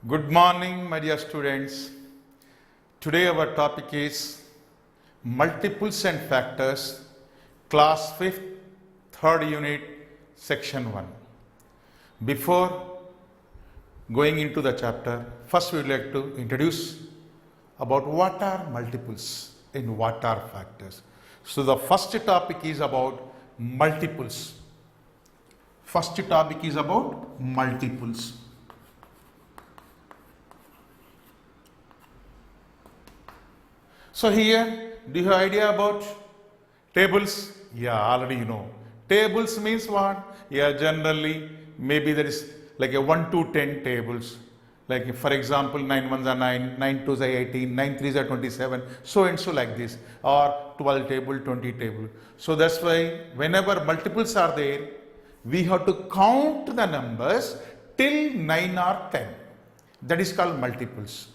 Good morning, my dear students. Today our topic is multiples and factors, class 5th, 3rd unit, section 1. Before going into the chapter, first we would like to introduce about what are multiples and what are factors. So the first topic is about multiples. First topic is about multiples. So here, do you have idea about tables? Yeah, already you know. Tables means what? Yeah, generally, maybe there is like a 1 to 10 tables. Like for example, 9 ones are 9, 9 twos are 18, 9 threes are 27, so and so like this. Or 12 table, 20 table. So that's why whenever multiples are there, we have to count the numbers till 9 or 10. That is called multiples.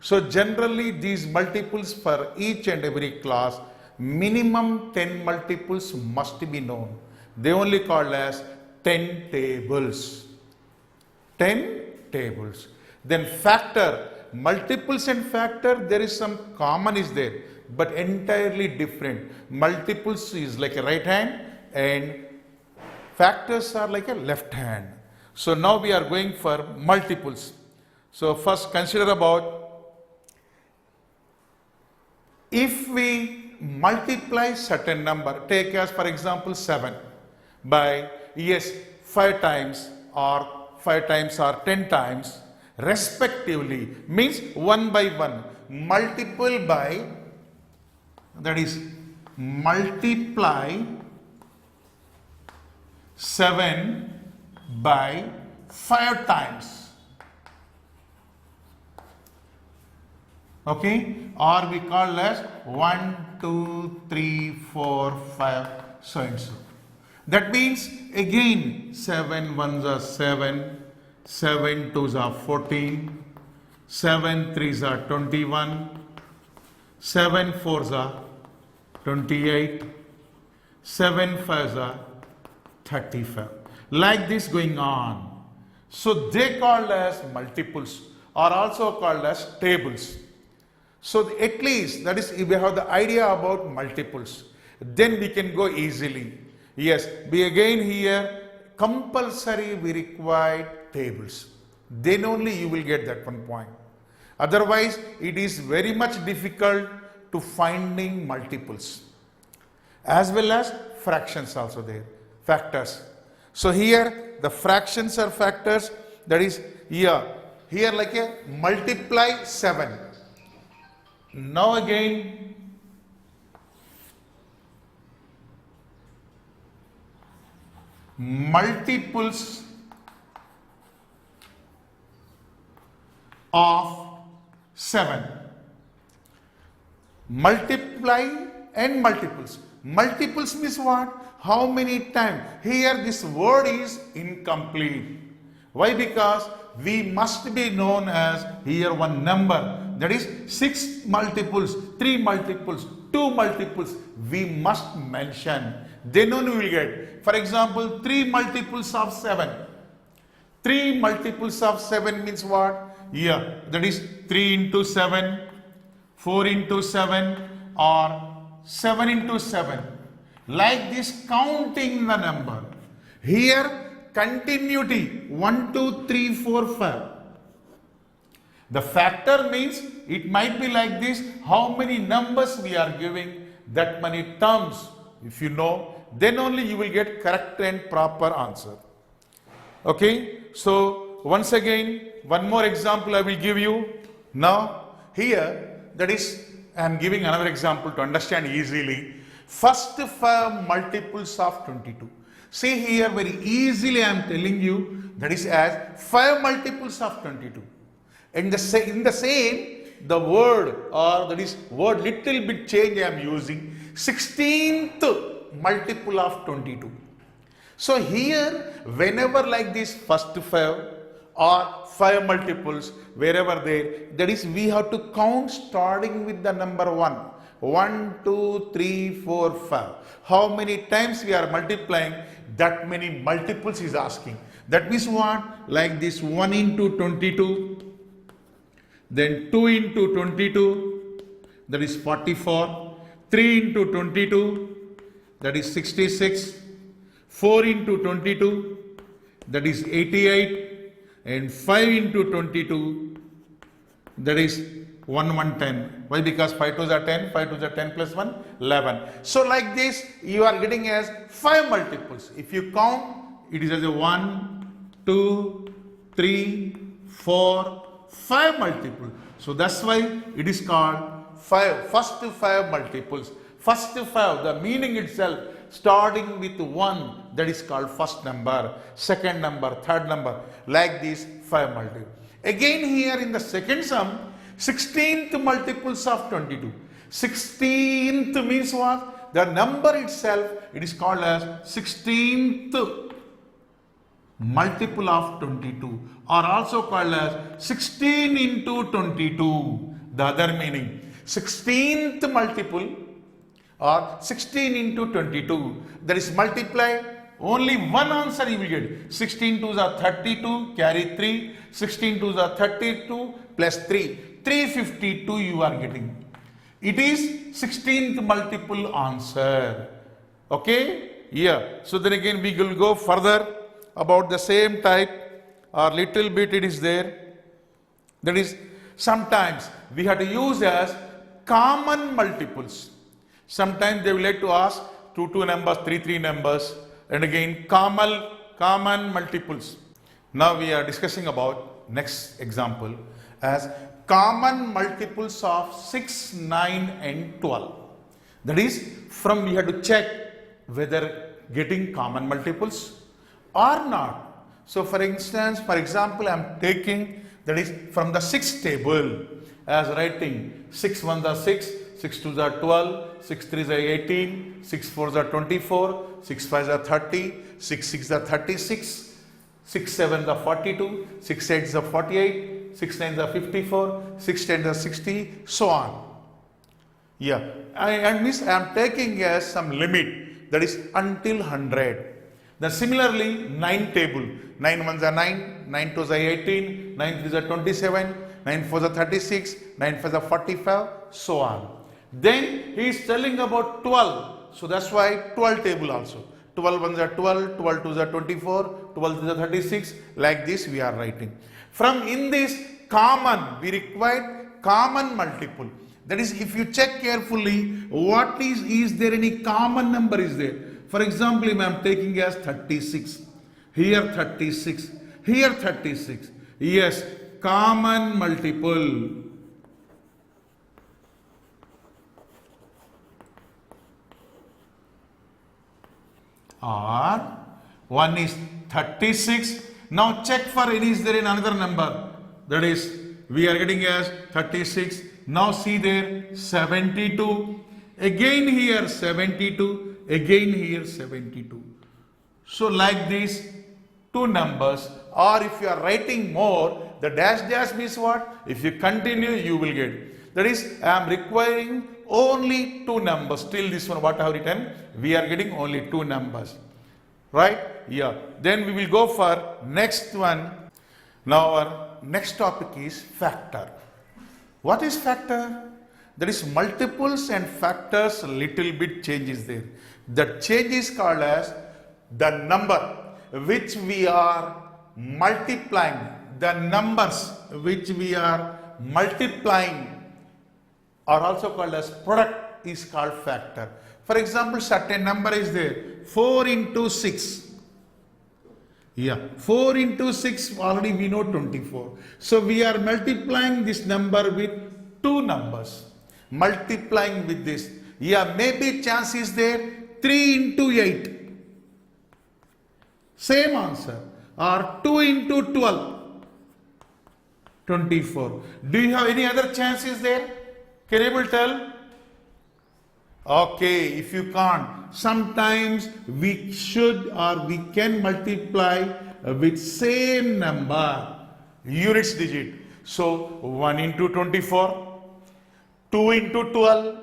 So generally these multiples for each and every class, minimum 10 multiples must be known. They only called as 10 tables. 10 tables. Then factor, multiples and factor, there is some common is there, but entirely different. Multiples is like a right hand and factors are like a left hand. So now we are going for multiples. So first consider about if we multiply certain number, take as for example 7 by 5 times or 5 times or 10 times respectively, means 1 by 1, multiple by, that is multiply 7 by 5 times. Okay, or we call as 1, 2, 3, 4, 5, so and so. That means again 7 ones are 7, 7 twos are 14, 7 threes are 21, 7 fours are 28, 7 fives are 35. Like this going on. So they called as multiples or also called as tables. So at least that is if we have the idea about multiples, then we can go easily. Yes, we again here compulsory we require tables. Then only you will get that 1 point. Otherwise it is very much difficult to finding multiples. As well as fractions also there, factors. So here the fractions are factors, that is here like a multiply 7. Now again multiples of 7. Multiply and multiples. Multiples means what? How many times? Here this word is incomplete. Why? Because we must be known as here one number. That is 6 multiples, 3 multiples, 2 multiples. We must mention. Then only we will get. For example, 3 multiples of 7. 3 multiples of 7 means what? Yeah, that is 3 into 7, 4 into 7 or 7 into 7. Like this counting the number. Here continuity 1, 2, 3, 4, 5. The factor means it might be like this, how many numbers we are giving, that many terms. If you know, then only you will get correct and proper answer. Okay, so once again, one more example I will give you. Now, here, that is, I am giving another example to understand easily. First 5 multiples of 22. See here, very easily I am telling you, that is as 5 multiples of 22. And in the same, the word or that is word little bit change I am using, 16th multiple of 22. So here, whenever like this first 5 or 5 multiples, wherever there, that is we have to count starting with the number 1. 1, 2, 3, 4, 5. How many times we are multiplying, that many multiples is asking. That means what? Like this 1 into 22. then 2 into 22, that is 44, 3 into 22, that is 66, 4 into 22, that is 88, and 5 into 22, that is 110. Why? Because 5 2s are 10, 5 2s are 10 plus 1, 11. So like this, you are getting as 5 multiples. If you count, it is as a 1, 2, 3, 4, 5 multiple. So that's why it is called 5. First 5 multiples. First 5, the meaning itself, starting with 1, that is called first number, second number, third number, like this 5 multiple. Again here in the second sum, 16th multiples of 22. 16th means what? The number itself, it is called as 16th multiple of 22, or also called as 16 into 22. The other meaning, 16th multiple or 16 into 22, that is multiply, only one answer you will get. 16 2s are 32, carry 3, 16 2s are 32 plus 3, 352 you are getting. It is 16th multiple answer. Okay? Yeah. So then again we will go further about the same type, or little bit it is there. That is, sometimes we have to use as common multiples. Sometimes they will like to ask 2 numbers, 3 numbers, and again common multiples. Now we are discussing about next example as common multiples of 6, 9 and 12. That is, from we have to check whether getting common multiples or not. So for instance, for example, I am taking, that is from the 6 table, as writing 6 1s are 6, 6 2s are 12, 6 3s are 18, 6 4s are 24, 6 5s are 30, 6 6s are 36, 6 7s are 42, 6 8s are 48, 6 9s are 54, 6 10s are 60, so on. Yeah, and this I am taking as some limit, that is until 100. Then similarly, 9 table, 9 1s are 9, 9 2s are 18, 9 3s are 27, 9 4s are 36, 9 5s are 45, so on. Then he is telling about 12, so that's why 12 table also. 12 1s are 12, 12 2s are 24, 12 3s are 36, like this we are writing. From in this common, we require common multiple. That is, if you check carefully, what is there any common number is there? For example, I am taking as 36, here 36, here 36. Yes, common multiple. Or one is 36. Now check for any, is there another number? That is, we are getting as 36. Now see there 72. Again here 72. Again here 72. So like this, 2 numbers, or if you are writing more, the dash means what? If you continue, you will get. That is, I am requiring only 2 numbers. Still this one, what I have written, we are getting only 2 numbers. Right? Yeah. Then we will go for next one. Now our next topic is factor. What is factor? That is, multiples and factors, a little bit change is there. The change is called as the number which we are multiplying. The numbers which we are multiplying are also called as product, is called factor. For example, certain number is there, 4 into 6. Yeah, 4 into 6, already we know 24. So we are multiplying this number with 2 numbers. Multiplying with this. Yeah, maybe chance is there, 3 into 8. Same answer. Or 2 into 12. 24. Do you have any other chances there? Can you able tell? Okay, if you can't, sometimes we should or we can multiply with same number, units digit. So 1 into 24, 2 into 12,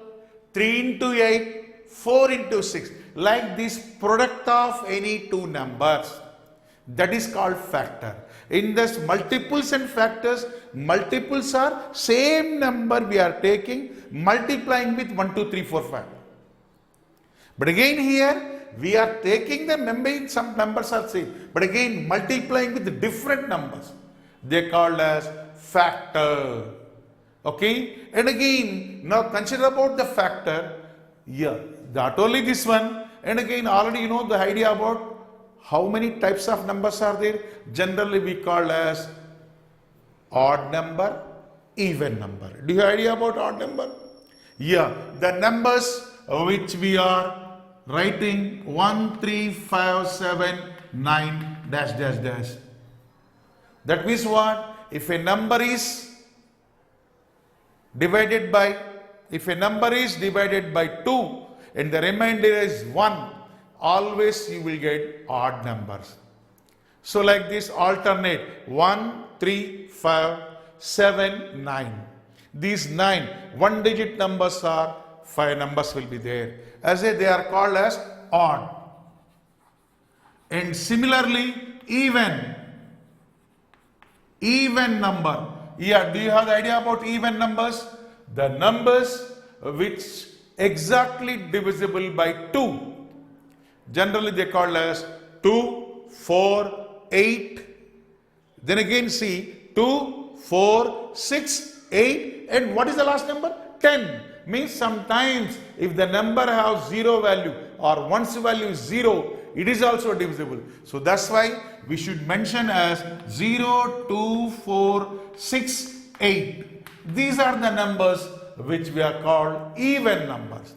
3 into 8, 4 into 6. Like this, product of any 2 numbers. That is called factor. In this multiples and factors, multiples are same number we are taking, multiplying with 1, 2, 3, 4, 5. But again here, we are taking the number, some numbers are same, but again multiplying with different numbers. They called as factor. Okay, and again, now consider about the factor. Yeah, not only this one, and again already you know the idea about how many types of numbers are there. Generally we call as odd number, even number. Do you have idea about odd number? Yeah, the numbers which we are writing 1, 3, 5, 7, 9, dash, dash, dash. That means what? If a number is divided by 2 and the remainder is 1, always you will get odd numbers. So like this alternate 1, 3, 5, 7, 9. These 9 one digit numbers are 5 numbers will be there. As they are called as odd. And similarly even number. Yeah, do you have the idea about even numbers? The numbers which exactly divisible by 2. Generally they call as 2, 4, 8. Then again see 2, 4, 6, 8 and what is the last number? 10. Means sometimes if the number has 0 value or one's value is 0, it is also divisible. So that's why we should mention as 0, 2, 4, 6, 8. These are the numbers which we are called even numbers.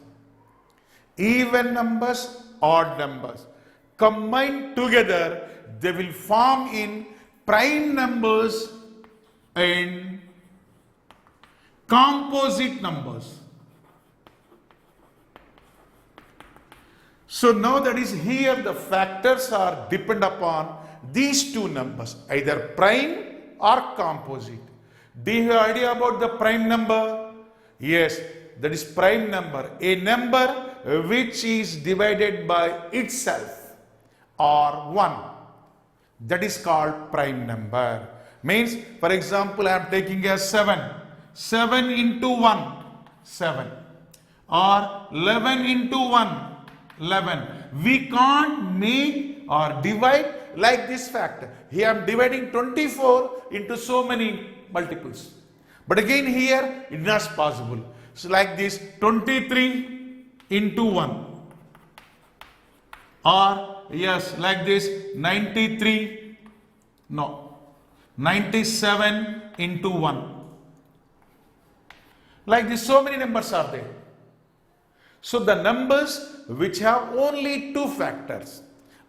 Even numbers, odd numbers. Combined together, they will form in prime numbers and composite numbers. So now that is here the factors are depend upon these two numbers, either prime or composite. Do you have idea about the prime number? Yes, that is prime number, a number which is divided by itself or 1. That is called prime number. Means, for example, I am taking as 7. 7 into 1, 7. Or 11 into 1, 11. We can't make or divide like this factor. Here I am dividing 24 into so many multiples. But again here it is not possible. So like this 23 into 1. Or yes, like this 93, no, 97 into 1. Like this so many numbers are there. So the numbers which have only two factors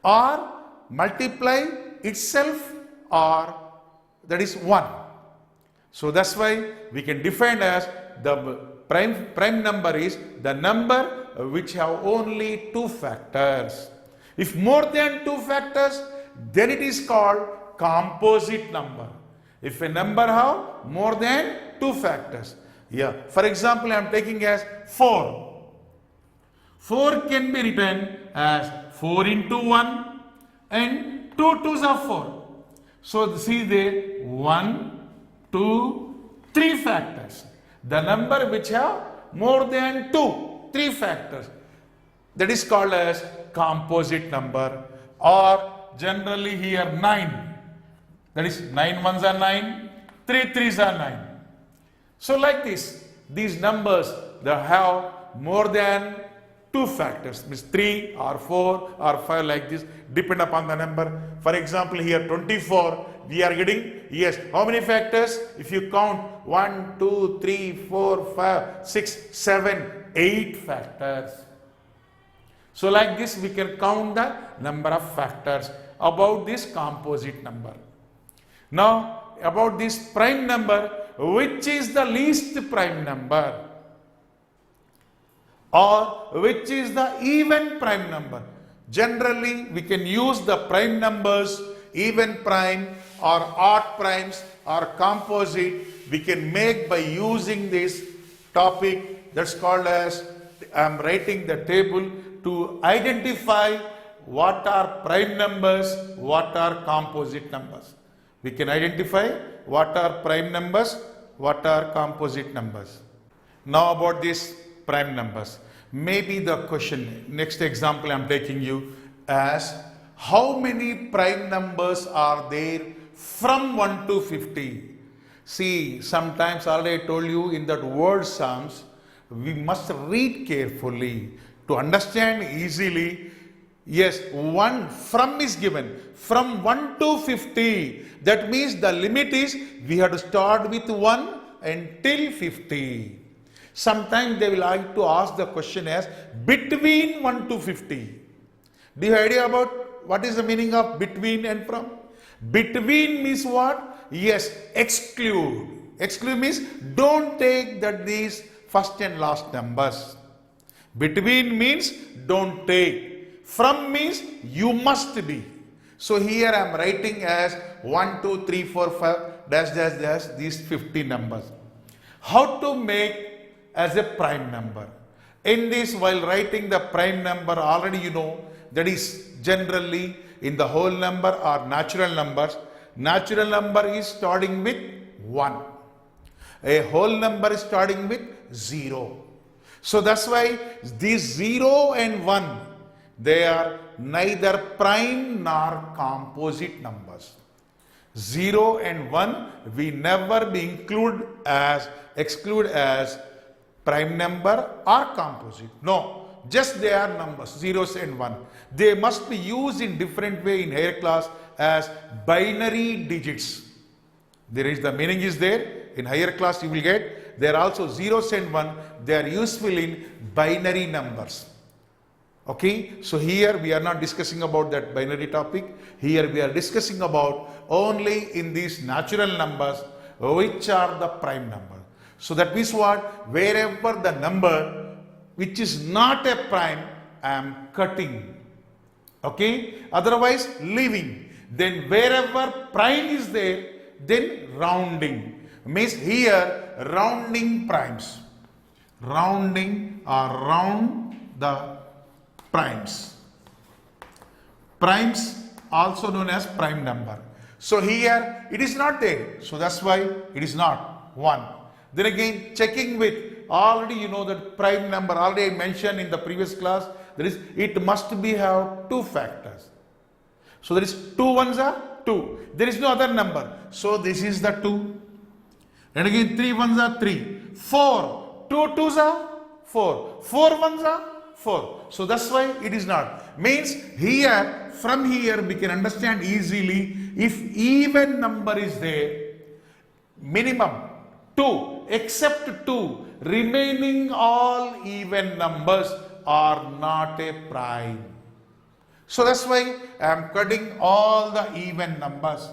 or multiply itself or that is 1. So that's why we can define as the prime number is the number which have only two factors. If more than two factors, then it is called composite number. If a number have more than two factors. Yeah. For example, I am taking as 4. 4 can be written as 4 into 1 and 2 2s are 4. So see there 1, 2, 3 factors. The number which have more than 3 factors. That is called as composite number, or generally here 9. That is 9 ones are 9, 3 threes are 9. So like this, these numbers they have more than 2 factors, means 3 or 4 or 5 like this, depend upon the number. For example, here 24, we are getting, yes, how many factors? If you count 1, 2, 3, 4, 5, 6, 7, 8 factors. So like this, we can count the number of factors about this composite number. Now, about this prime number, which is the least prime number? Or which is the even prime number? Generally, we can use the prime numbers, even prime or odd primes or composite. We can make by using this topic that's called as, I am writing the table to identify what are prime numbers, what are composite numbers. We can identify what are prime numbers, what are composite numbers. Now about these prime numbers. Maybe the question, next example I am taking you as how many prime numbers are there from 1 to 50? See, sometimes already I told you in that word sums, we must read carefully to understand easily. Yes, 1 from is given from 1 to 50. That means the limit is we have to start with 1 until 50. Sometimes they will like to ask the question as between 1 to 50. Do you have idea about what is the meaning of between and from? Between means what? Yes, exclude. Exclude means don't take these first and last numbers. Between means don't take. From means you must be. So here I am writing as 1, 2, 3, 4, 5, dash, dash, dash, these 50 numbers. How to make as a prime number? In this, while writing the prime number, already you know that is generally in the whole number or natural numbers. Natural number is starting with 1. A whole number is starting with 0. So that's why these 0 and 1, they are neither prime nor composite numbers. 0 and 1 we never be exclude as prime number or composite. No, just they are numbers, zeros and 1. They must be used in different way in higher class as binary digits. There is the meaning is there. In higher class you will get, there are also zeros and 1. They are useful in binary numbers. Okay, so here we are not discussing about that binary topic. Here we are discussing about only in these natural numbers which are the prime number. So that means what? Wherever the number which is not a prime, I am cutting. Okay, otherwise leaving. Then wherever prime is there, then rounding. Means here rounding primes. Rounding or round the primes. Primes also known as prime number. So here it is not there. So that's why it is not 1. Then again checking with, already you know that prime number, already I mentioned in the previous class, there is, it must be have 2 factors. So there is 2 ones are 2. There is no other number. So this is the 2. And again 3 ones are 3. 4. 2 twos are 4. 4 ones are 4. So that's why it is not. Means here, from here we can understand easily, if even number is there, minimum 2, except 2, remaining all even numbers are not a prime. So that's why I am cutting all the even numbers.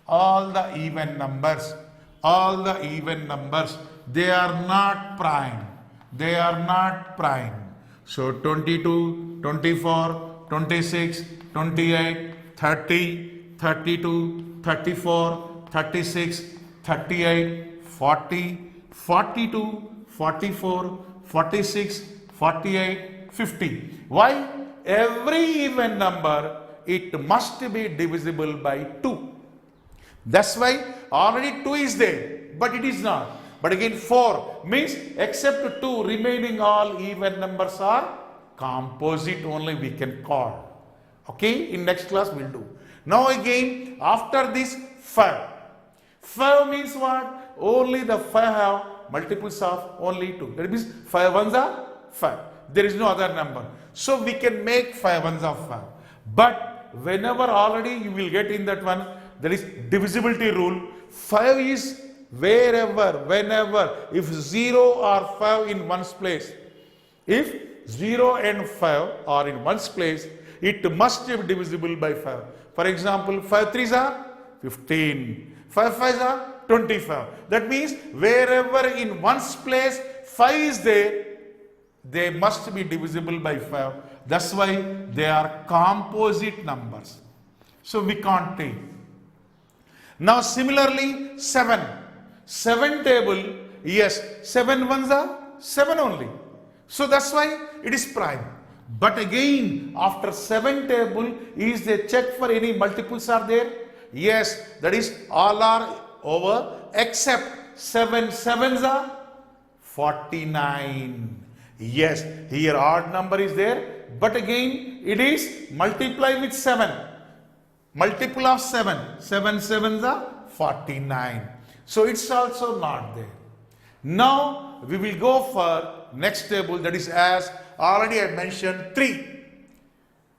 All the even numbers. All the even numbers. They are not prime. They are not prime. So 22, 24, 26, 28, 30, 32, 34, 36, 38, 40, 42, 44, 46, 48, 50. Why? Every even number, it must be divisible by 2. That's why already 2 is there, but it is not. But again 4 means except 2, remaining all even numbers are composite only we can call. Okay, in next class we will do. Now again after this 5. 5 means what? Only the 5 have multiples of only 2. That means 5 ones are 5. There is no other number. So we can make 5 ones of 5. But whenever already you will get in that one, there is divisibility rule. 5 is wherever, whenever, if 0 or 5 in one's place, if 0 and 5 are in one's place, it must be divisible by 5. For example, 5 3s are 15. 5 5s are 25. That means wherever in one's place 5 is there, they must be divisible by 5. That's why they are composite numbers. So we can't take. Now similarly 7. 7 table, yes, 7 ones are 7 only. So that's why it is prime. But again after 7 table, is there check for any multiples are there? Yes, that is all are over except 7 sevens are 49. Yes, here odd number is there, but again it is multiply with 7. Multiple of 7. 7 sevens are 49. So it's also not there. Now we will go for next table, that is as already I mentioned 3.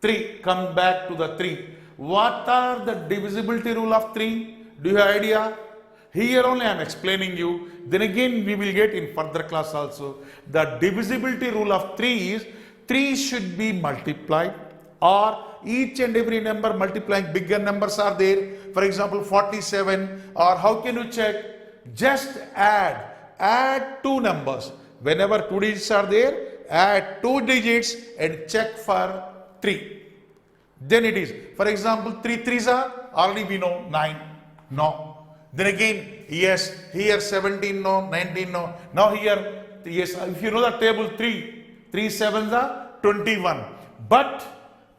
3. Come back to the 3. What are the divisibility rule of 3? Do you have idea? Here only I am explaining you. Then again we will get in further class also. The divisibility rule of 3 is 3 should be multiplied, or each and every number multiplying bigger numbers are there. For example 47, or how can you check? Just add 2 numbers. Whenever 2 digits are there, add 2 digits and check for 3. Then it is, for example 3 threes are already we know 9. No. Then again, yes, here 17 no, 19 no. Now here, yes, if you know the table 3 sevens are 21. But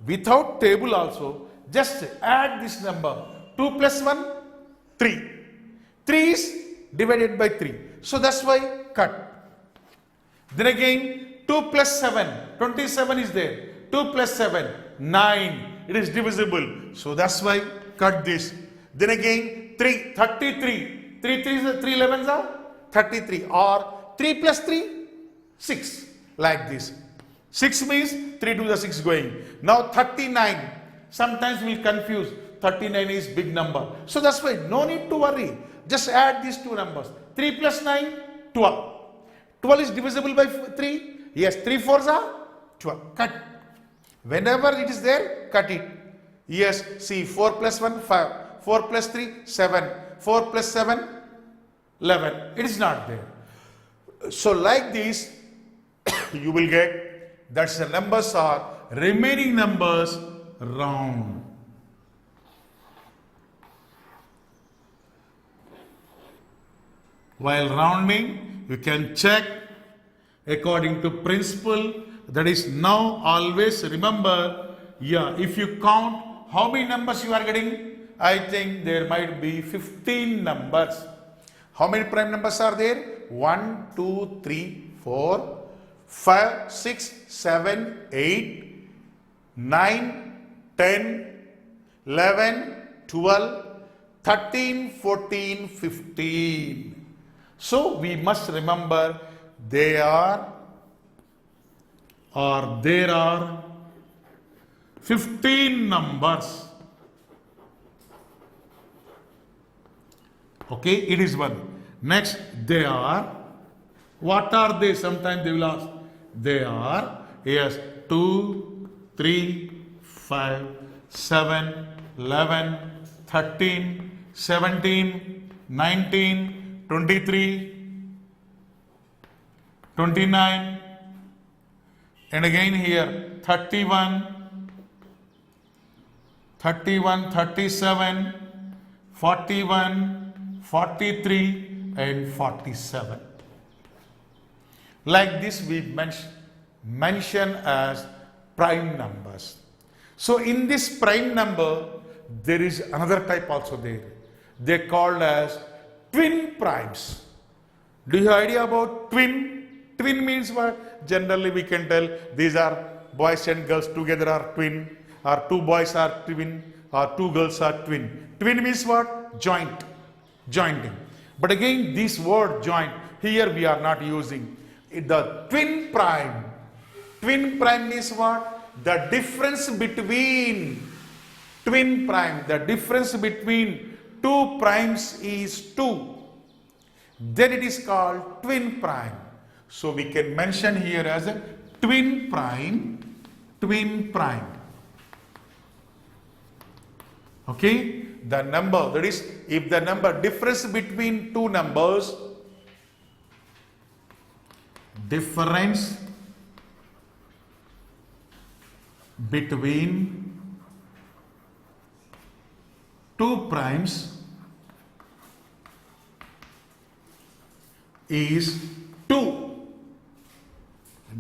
without table also, just add this number. 2 plus 1, 3. 3 is divided by 3. So that's why cut. Then again, 2 plus 7, 27 is there. 2 plus 7, 9. It is divisible. So that's why cut this. Then again, 3, 33. 3 11s are 33. Or 3 plus 3, 6. Like this. 6 means 3 to the 6 going. Now 39. Sometimes we will confuse. 39 is big number. So that's why no need to worry. Just add these 2 numbers. 3 plus 9, 12. 12 is divisible by 3. Yes, 3 fours are 12. Cut. Whenever it is there, cut it. Yes, see 4 plus 1, 5. 4 plus 3, 7. 4 plus 7, 11. It is not there. So like this, you will get that the numbers are remaining numbers round. While rounding, you can check according to principle. That is, now always remember, if you count how many numbers you are getting, I think there might be 15 numbers. How many prime numbers are there? 1, 2, 3, 4, 5, 6, 7, 8, 9, 10, 11, 12, 13, 14, 15. So we must remember there are 15 numbers. Okay, it is one. Next, they are, what are they? Sometimes they will ask. They are, yes, 2, 3, 5, 7, 11, 13, 17, 19, 23, 29, and again here 31, 37, 41, 43 and 47. Like this we mention as prime numbers. So in this prime number there is another type also there. They called as twin primes. Do you have idea about twin? Twin means what? Generally we can tell these are boys and girls together are twin, or 2 boys are twin, or 2 girls are twin. Twin means what? Jointing. But again this word joint here we are not using. The twin prime. Twin prime means what? The difference between twin prime. The difference between 2 primes is 2. Then it is called twin prime. So we can mention here as a twin prime. Okay, the number, that is, if the number difference between 2 numbers, difference between 2 primes is 2,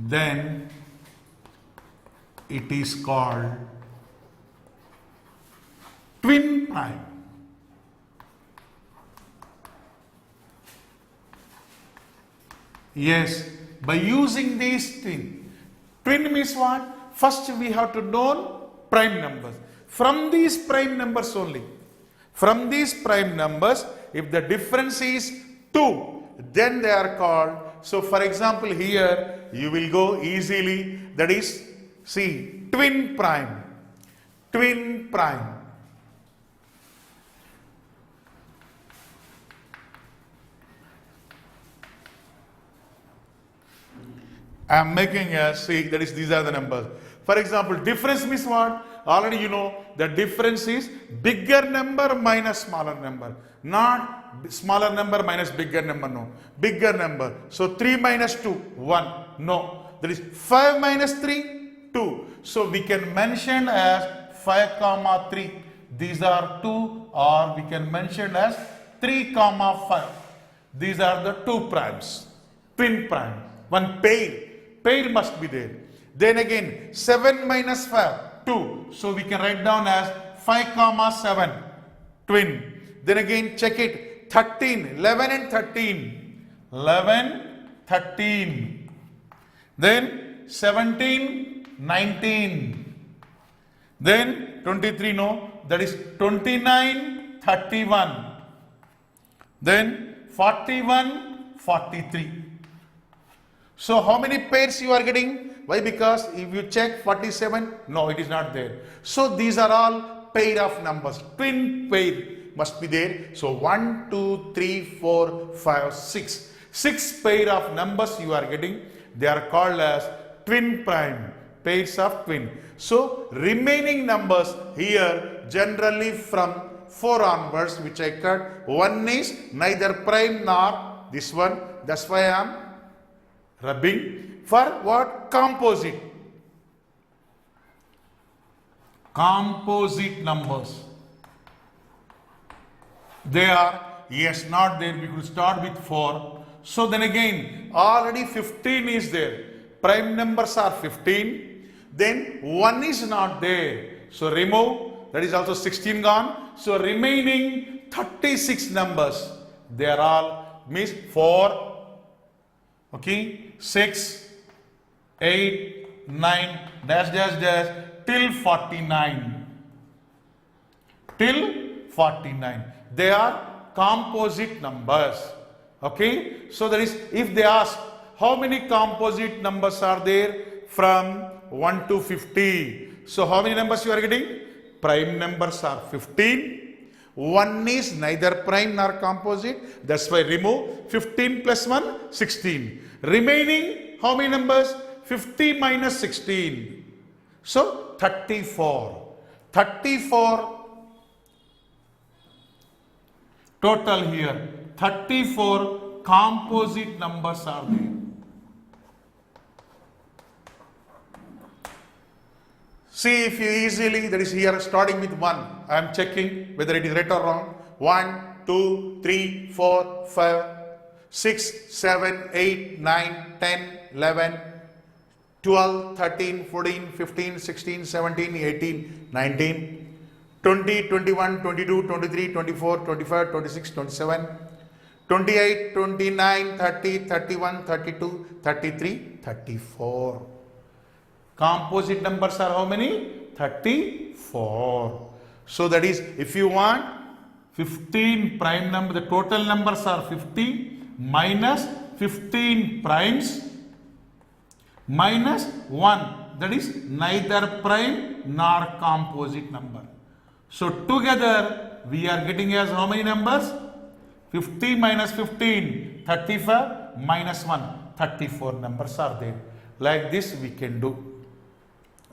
then it is called twin prime. Yes, by using these twin. Twin means what? First we have to know prime numbers. From these prime numbers only. From these prime numbers, if the difference is 2, then they are called. So for example here, you will go easily, that is, see, twin prime. Twin prime. I am making a, see, that is, these are the numbers. For example, difference means what? Already you know, the difference is bigger number minus smaller number. Not smaller number minus bigger number, no. Bigger number. So 3 minus 2, 1. No. That is 5 minus 3, 2. So we can mention as 5 comma 3. These are 2, or we can mention as 3 comma 5. These are the 2 primes. Twin prime. One pair. Pair must be there. Then again, 7 minus 5, 2. So we can write down as 5 comma 7, twin. Then again, check it, 13, 11 and 13. 11, 13. Then 17, 19. Then 23, no, that is 29, 31. Then 41, 43. So how many pairs you are getting? Why? Because if you check 47, no, it is not there. So these are all pair of numbers. Twin pair must be there. So 1, 2, 3, 4, 5, 6. 6 pair of numbers you are getting. They are called as twin prime. Pairs of twin. So remaining numbers here generally from 4 onwards, which I cut. One is neither prime nor this one. That's why I am rubbing. For what? Composite. Composite numbers. They are, yes, not there. We could start with 4. So then again, already 15 is there. Prime numbers are 15. Then 1 is not there. So remove. That is also 16 gone. So remaining 36 numbers. They are all means 4. Okay, 6, 8, 9, dash, dash, dash, till 49. Till 49. They are composite numbers. Okay, so that is, if they ask how many composite numbers are there from 1 to 50. So how many numbers you are getting? Prime numbers are 15. 1 is neither prime nor composite. That's why remove. 15 plus 1, 16. Remaining, how many numbers? 50 minus 16. So 34. 34 total here. 34 composite numbers are there. See if you easily, that is here starting with 1. I am checking whether it is right or wrong. 1, 2, 3, 4, 5, 6, 7, 8, 9, 10, 11, 12, 13, 14, 15, 16, 17, 18, 19, 20, 21, 22, 23, 24, 25, 26, 27, 28, 29, 30, 31, 32, 33, 34. Composite numbers are how many? 34. So that is, if you want 15 prime number, the total numbers are 50 minus 15 primes minus 1. That is neither prime nor composite number. So together we are getting as how many numbers? 50 minus 15, 35 minus 1, 34 numbers are there. Like this we can do.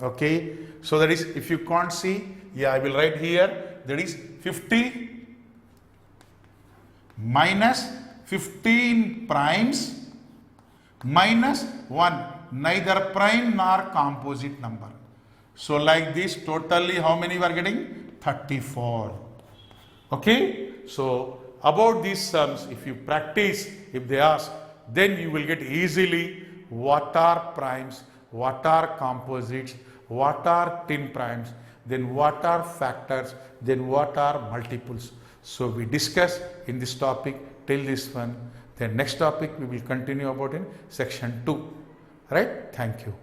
Okay, so that is, if you can't see, yeah, I will write here, that is 50 minus 15 primes minus 1, neither prime nor composite number. So like this, totally how many we are getting? 34. Okay, so about these sums, if you practice, if they ask, then you will get easily what are primes, what are composites, what are twin primes, then what are factors, then what are multiples. So we discuss in this topic till this one. Then next topic we will continue about in section 2. Right? Thank you.